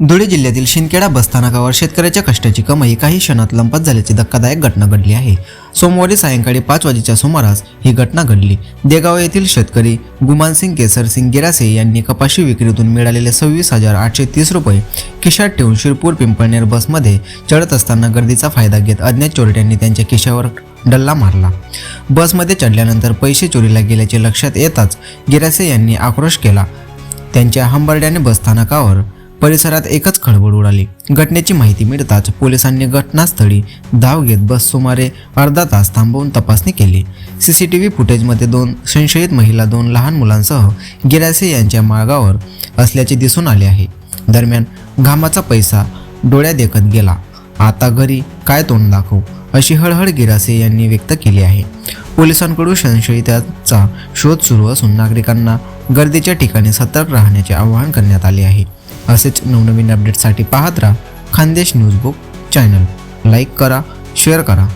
धुळे जिल्ह्यातील शिंदखेडा बसस्थानकावर शेतकऱ्याच्या कष्टाची कमाई काही क्षणात लंपास झाल्याची धक्कादायक घटना घडली आहे। सोमवारी सायंकाळी 5 वाजेच्या सुमारास ही घटना घडली। देगाव येथील शेतकरी गुमानसिंग केसरसिंग गिरासे यांनी कपाशी विक्रीतून मिळालेले 26,830 रुपये खिशात ठेवून शिरपूर पिंपळनेर बसमध्ये चढत असताना गर्दीचा फायदा घेत अज्ञात चोरट्यांनी त्यांच्या खिशावर डल्ला मारला। बसमध्ये चढल्यानंतर पैसे चोरीला गेल्याचे लक्षात येताच गिरासे यांनी आक्रोश केला। त्यांच्या हंबरड्याने बसस्थानकावर परिसरात एकच खळबळ उडाली। घटनेची माहिती मिळताच पोलिसांनी घटनास्थळी धाव घेत बस सुमारे अर्धा तास थांबवून तपासणी केली। सीसीटीव्ही फुटेजमध्ये 2 संशयित महिला 2 लहान मुलांसह गिरासे यांच्या मार्गावर असल्याचे दिसून आले आहे। दरम्यान घामाचा पैसा डोळ्या देखत गेला, आता घरी काय तोंड दाखवू अशी हळहळ गिरासे यांनी व्यक्त केली आहे। पोलिसांकडून संशयितांचा शोध सुरू असून नागरिकांना गर्दीच्या ठिकाणी सतर्क राहण्याचे आवाहन करण्यात आले आहे। असेच नवनवीन अपडेट्ससाठी पाहत राहा Khandesh news book channel. Like करा, शेअर करा।